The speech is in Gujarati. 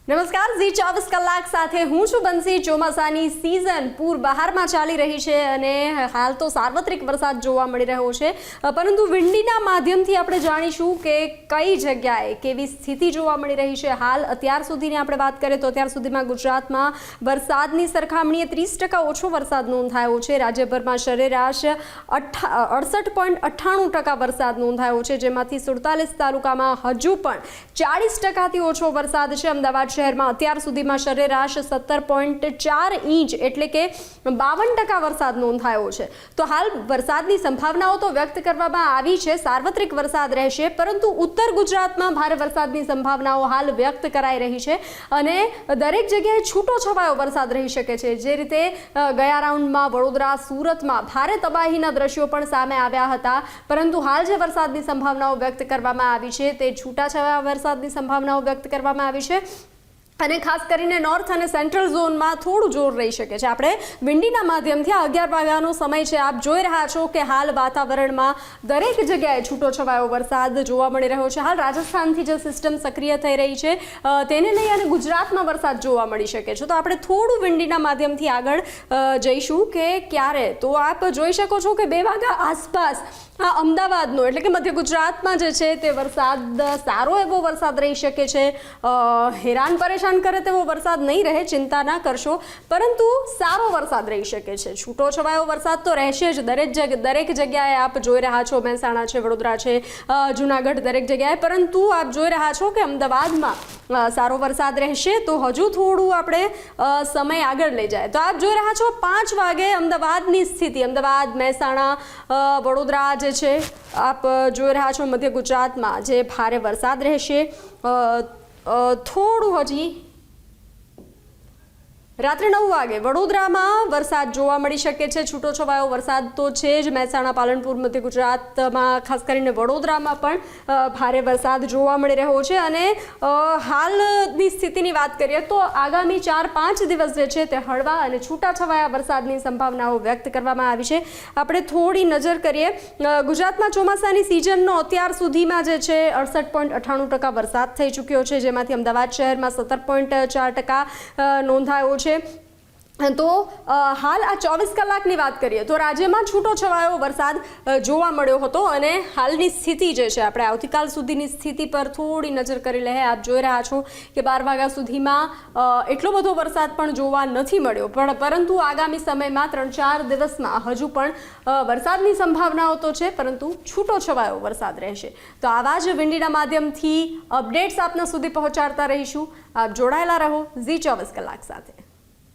નમસ્કાર, ઝી 24 કલાક સાથે હું છું બંસી। ચોમાસાની સિઝન પૂર બહારમાં ચાલી રહી છે અને હાલ તો સાર્વત્રિક વરસાદ જોવા મળી રહ્યો છે, પરંતુ વિંડીના માધ્યમથી આપણે જાણીશું કે કઈ જગ્યાએ કેવી સ્થિતિ જોવા મળી રહી છે। હાલ અત્યાર સુધીની આપણે વાત કરીએ તો અત્યાર સુધીમાં ગુજરાતમાં વરસાદની સરખામણીએ 30% ઓછો વરસાદ નોંધાયો છે। રાજ્યભરમાં સરેરાશ 68.98% વરસાદ નોંધાયો છે, જેમાંથી 47 તાલુકામાં હજુ પણ 40%થી ઓછો વરસાદ છે। અમદાવાદ શહેરમાં અત્યાર સુધીમાં સરેરાશ 17.4 ઇંચ એટલે કે 52% વરસાદ નોંધાયો છે। તો હાલ વરસાદની સંભાવનાઓ તો વ્યક્ત કરવામાં આવી છે, સાર્વત્રિક વરસાદ રહેશે, પરંતુ ઉત્તર ગુજરાતમાં ભારે વરસાદની સંભાવનાઓ હાલ વ્યક્ત કરાઈ રહી છે અને દરેક જગ્યાએ છૂટો છવાયો વરસાદ રહી શકે છે। જે રીતે ગયા રાઉન્ડમાં વડોદરા, સુરતમાં ભારે તબાહીના દ્રશ્યો પણ સામે આવ્યા હતા, પરંતુ હાલ જે વરસાદની સંભાવનાઓ વ્યક્ત કરવામાં આવી છે તે છૂટાછવાયા વરસાદની સંભાવનાઓ વ્યક્ત કરવામાં આવી છે અને ખાસ કરીને નોર્થ અને સેન્ટ્રલ ઝોનમાં થોડું જોર રહી શકે છે। આપણે વિંડીના માધ્યમથી 11 વાગ્યાનો સમય છે, આપ જોઈ રહ્યા છો કે હાલ વાતાવરણમાં દરેક જગ્યાએ છૂટો છવાયો વરસાદ જોવા મળી રહ્યો છે। હાલ રાજસ્થાનથી જે સિસ્ટમ સક્રિય થઈ રહી છે તેને લઈ અને ગુજરાતમાં વરસાદ જોવા મળી શકે છે। તો આપણે થોડું વિંડીના માધ્યમથી આગળ જઈશું કે ક્યારે, તો આપ જોઈ શકો છો કે 2 વાગ્યા આસપાસ અમદાવાદનો એટલે કે મધ્ય ગુજરાતમાં જે છે તે વરસાદ સારો એવો વરસાદ રહી શકે છે। હેરાન પરેશાન કરે તેવો વરસાદ નહીં રહે, ચિંતા ના કરશો, પરંતુ સારો વરસાદ રહી શકે છે। છૂટો છવાયો વરસાદ તો રહેશે જ દરેક જગ્યાએ। આપ જોઈ રહ્યા છો મહેસાણા છે, વડોદરા છે, જુનાગઢ, દરેક જગ્યાએ, પરંતુ આપ જોઈ રહ્યા છો કે અમદાવાદમાં સારો વરસાદ રહેશે। તો હજુ થોડું આપણે સમય આગળ લઈ જાય તો આપ જોઈ રહ્યા છો 5 વાગે અમદાવાદની સ્થિતિ, અમદાવાદ, મહેસાણા, વડોદરા જે છે આપ જોઈ રહ્યા છો મધ્ય ગુજરાતમાં જે ભારે વરસાદ રહેશે। થોડું હજી રાત્રે 9 વાગે વડોદરામાં વરસાદ જોવા મળી શકે છે। છૂટો છવાયો વરસાદ તો છે જ, મહેસાણા, પાલનપુર, મધ્ય ગુજરાતમાં ખાસ કરીને વડોદરામાં પણ ભારે વરસાદ જોવા મળી રહ્યો છે। અને હાલની સ્થિતિની વાત કરીએ તો આગામી 4-5 દિવસ જે છે તે હળવા અને છૂટાછવાયા વરસાદની સંભાવનાઓ વ્યક્ત કરવામાં આવી છે। આપણે થોડી નજર કરીએ, ગુજરાતમાં ચોમાસાની સિઝનનો અત્યાર સુધીમાં જે છે 68.98% વરસાદ થઈ ચૂક્યો છે, જેમાંથી અમદાવાદ શહેરમાં 17.4% નોંધાયો છે। તો હાલ આ 24 કલાકની વાત કરીએ તો રાજ્યમાં છૂટો છવાયો વરસાદ જોવા મળ્યો હતો અને હાલની સ્થિતિ જે છે, આપણે આવતીકાલ સુધીની સ્થિતિ પર થોડી નજર કરી લઈએ। આપ જોઈ રહ્યા છો કે 12 વાગ્યા સુધીમાં એટલો બધો વરસાદ પણ જોવા નથી મળ્યો, પરંતુ આગામી સમયમાં 3-4 દિવસમાં હજુ પણ વરસાદની સંભાવનાઓ તો છે, પરંતુ છૂટો છવાયો વરસાદ રહેશે। તો આવા જ વિંડીના માધ્યમથી અપડેટ્સ આપના સુધી પહોંચાડતા રહીશું। આપ જોડાયેલા રહો ઝી 24 કલાક સાથે।